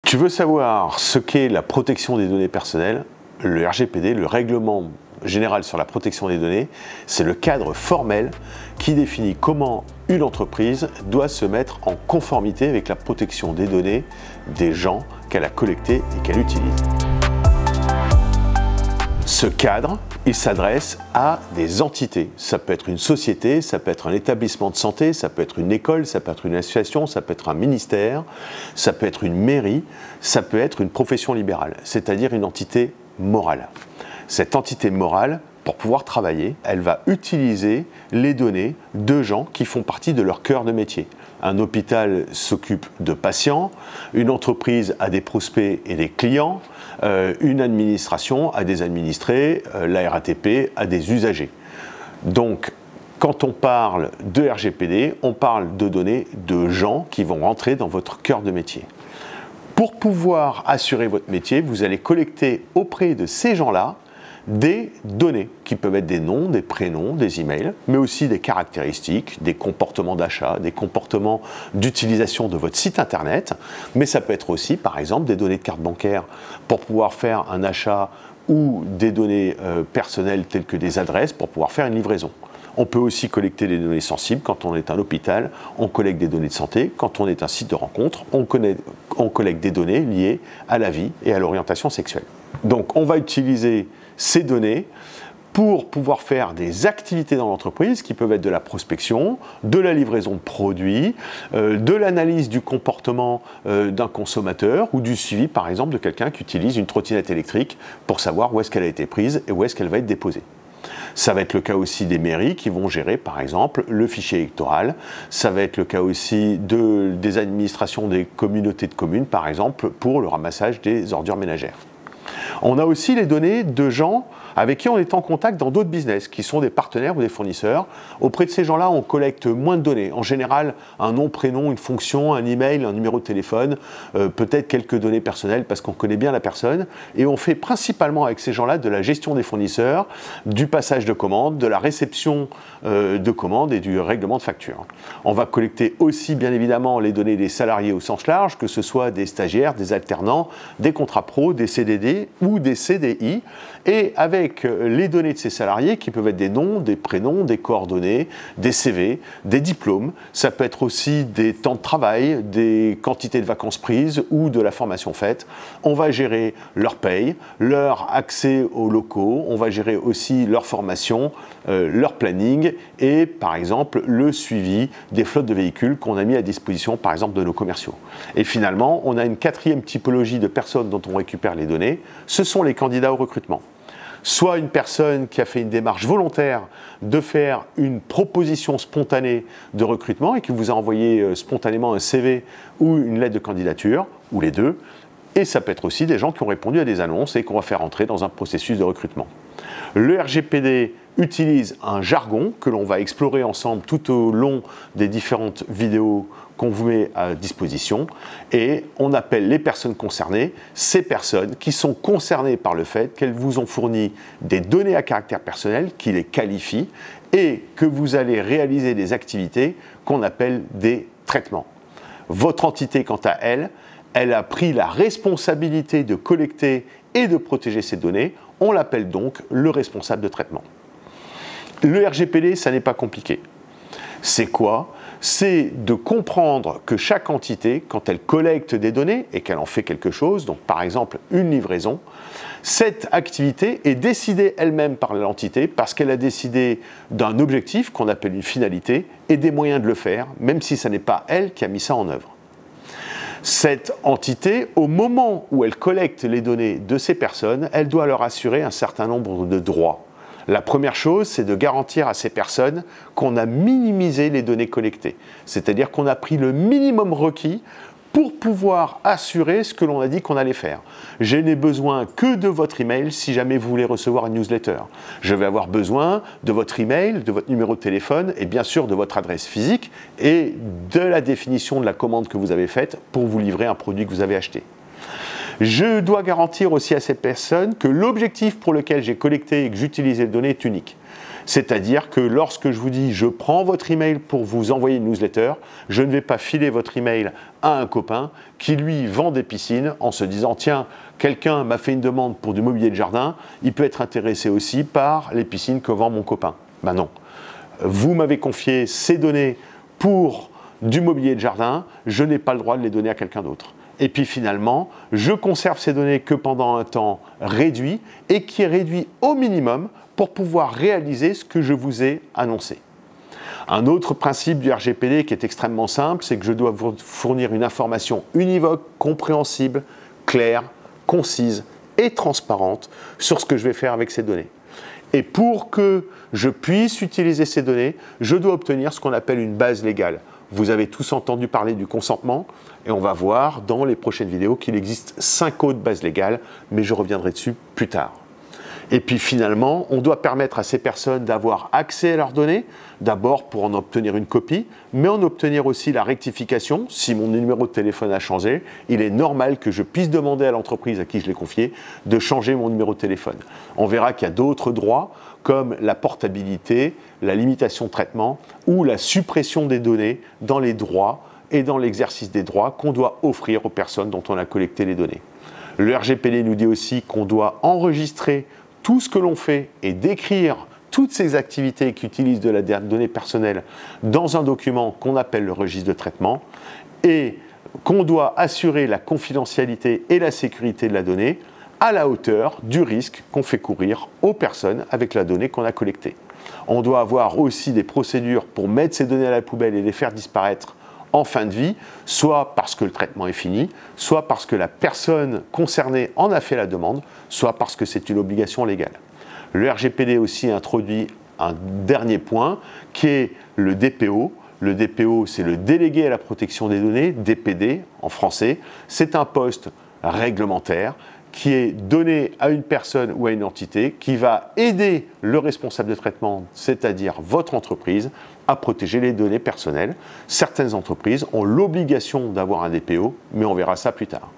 Tu veux savoir ce qu'est la protection des données personnelles? Le RGPD, le Règlement général sur la protection des données, c'est le cadre formel qui définit comment une entreprise doit se mettre en conformité avec la protection des données des gens qu'elle a collectés et qu'elle utilise. Ce cadre, il s'adresse à des entités. Ça peut être une société, ça peut être un établissement de santé, ça peut être une école, ça peut être une association, ça peut être un ministère, ça peut être une mairie, ça peut être une profession libérale, c'est-à-dire une entité morale. Cette entité morale, pour pouvoir travailler, elle va utiliser les données de gens qui font partie de leur cœur de métier. Un hôpital s'occupe de patients, une entreprise a des prospects et des clients, une administration a des administrés, la RATP a des usagers. Donc, quand on parle de RGPD, on parle de données de gens qui vont rentrer dans votre cœur de métier. Pour pouvoir assurer votre métier, vous allez collecter auprès de ces gens-là des données qui peuvent être des noms, des prénoms, des emails, mais aussi des caractéristiques, des comportements d'achat, des comportements d'utilisation de votre site internet, mais ça peut être aussi par exemple des données de carte bancaire pour pouvoir faire un achat ou des données personnelles telles que des adresses pour pouvoir faire une livraison. On peut aussi collecter des données sensibles quand on est un hôpital, on collecte des données de santé, quand on est un site de rencontre, on collecte des données liées à la vie et à l'orientation sexuelle. Donc on va utiliser ces données pour pouvoir faire des activités dans l'entreprise qui peuvent être de la prospection, de la livraison de produits, de l'analyse du comportement d'un consommateur ou du suivi par exemple de quelqu'un qui utilise une trottinette électrique pour savoir où est-ce qu'elle a été prise et où est-ce qu'elle va être déposée. Ça va être le cas aussi des mairies qui vont gérer par exemple le fichier électoral, ça va être le cas aussi des administrations des communautés de communes par exemple pour le ramassage des ordures ménagères. On a aussi les données de gens avec qui on est en contact dans d'autres business, qui sont des partenaires ou des fournisseurs. Auprès de ces gens-là, on collecte moins de données. En général, un nom, prénom, une fonction, un email, un numéro de téléphone, peut-être quelques données personnelles parce qu'on connaît bien la personne. Et on fait principalement avec ces gens-là de la gestion des fournisseurs, du passage de commandes, de la réception de commandes et du règlement de factures. On va collecter aussi, bien évidemment, les données des salariés au sens large, que ce soit des stagiaires, des alternants, des contrats pro, des CDD ou des CDI. Et avec les données de ces salariés qui peuvent être des noms, des prénoms, des coordonnées, des CV, des diplômes, ça peut être aussi des temps de travail, des quantités de vacances prises ou de la formation faite. On va gérer leur paye, leur accès aux locaux, on va gérer aussi leur formation, leur planning et par exemple le suivi des flottes de véhicules qu'on a mis à disposition par exemple de nos commerciaux. Et finalement, on a une quatrième typologie de personnes dont on récupère les données, ce sont les candidats au recrutement. Soit une personne qui a fait une démarche volontaire de faire une proposition spontanée de recrutement et qui vous a envoyé spontanément un CV ou une lettre de candidature, ou les deux. Et ça peut être aussi des gens qui ont répondu à des annonces et qu'on va faire entrer dans un processus de recrutement. Le RGPD utilise un jargon que l'on va explorer ensemble tout au long des différentes vidéos qu'on vous met à disposition et on appelle les personnes concernées ces personnes qui sont concernées par le fait qu'elles vous ont fourni des données à caractère personnel qui les qualifient et que vous allez réaliser des activités qu'on appelle des traitements. Votre entité, quant à elle, elle a pris la responsabilité de collecter et de protéger ces données. On l'appelle donc le responsable de traitement. Le RGPD, ça n'est pas compliqué. C'est quoi? C'est de comprendre que chaque entité, quand elle collecte des données et qu'elle en fait quelque chose, donc par exemple une livraison, cette activité est décidée elle-même par l'entité parce qu'elle a décidé d'un objectif qu'on appelle une finalité et des moyens de le faire, même si ce n'est pas elle qui a mis ça en œuvre. Cette entité, au moment où elle collecte les données de ces personnes, elle doit leur assurer un certain nombre de droits. La première chose, c'est de garantir à ces personnes qu'on a minimisé les données collectées. C'est-à-dire qu'on a pris le minimum requis pour pouvoir assurer ce que l'on a dit qu'on allait faire. Je n'ai besoin que de votre email si jamais vous voulez recevoir une newsletter. Je vais avoir besoin de votre email, de votre numéro de téléphone et bien sûr de votre adresse physique et de la définition de la commande que vous avez faite pour vous livrer un produit que vous avez acheté. Je dois garantir aussi à cette personne que l'objectif pour lequel j'ai collecté et que j'utilise les données est unique. C'est-à-dire que lorsque je vous dis je prends votre email pour vous envoyer une newsletter, je ne vais pas filer votre email à un copain qui lui vend des piscines en se disant tiens, quelqu'un m'a fait une demande pour du mobilier de jardin, il peut être intéressé aussi par les piscines que vend mon copain. Ben non. Vous m'avez confié ces données pour du mobilier de jardin, je n'ai pas le droit de les donner à quelqu'un d'autre. Et puis finalement, je conserve ces données que pendant un temps réduit et qui est réduit au minimum pour pouvoir réaliser ce que je vous ai annoncé. Un autre principe du RGPD qui est extrêmement simple, c'est que je dois vous fournir une information univoque, compréhensible, claire, concise et transparente sur ce que je vais faire avec ces données. Et pour que je puisse utiliser ces données, je dois obtenir ce qu'on appelle une base légale. Vous avez tous entendu parler du consentement et on va voir dans les prochaines vidéos qu'il existe 5 autres bases légales, mais je reviendrai dessus plus tard. Et puis finalement, on doit permettre à ces personnes d'avoir accès à leurs données, d'abord pour en obtenir une copie, mais en obtenir aussi la rectification. Si mon numéro de téléphone a changé, il est normal que je puisse demander à l'entreprise à qui je l'ai confié de changer mon numéro de téléphone. On verra qu'il y a d'autres droits comme la portabilité, la limitation de traitement ou la suppression des données dans les droits et dans l'exercice des droits qu'on doit offrir aux personnes dont on a collecté les données. Le RGPD nous dit aussi qu'on doit enregistrer tout ce que l'on fait et décrire toutes ces activités qui utilisent de la donnée personnelle dans un document qu'on appelle le registre de traitement et qu'on doit assurer la confidentialité et la sécurité de la donnée à la hauteur du risque qu'on fait courir aux personnes avec la donnée qu'on a collectée. On doit avoir aussi des procédures pour mettre ces données à la poubelle et les faire disparaître en fin de vie, soit parce que le traitement est fini, soit parce que la personne concernée en a fait la demande, soit parce que c'est une obligation légale. Le RGPD aussi introduit un dernier point qui est le DPO. Le DPO, c'est le délégué à la protection des données, DPD en français. C'est un poste réglementaire qui est donné à une personne ou à une entité qui va aider le responsable de traitement, c'est-à-dire votre entreprise, à protéger les données personnelles. Certaines entreprises ont l'obligation d'avoir un DPO, mais on verra ça plus tard.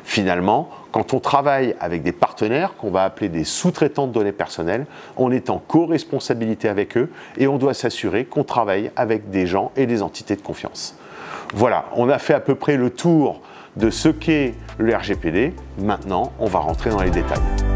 Finalement, quand on travaille avec des partenaires, qu'on va appeler des sous-traitants de données personnelles, on est en co-responsabilité avec eux et on doit s'assurer qu'on travaille avec des gens et des entités de confiance. Voilà, on a fait à peu près le tour de ce qu'est le RGPD. Maintenant, on va rentrer dans les détails.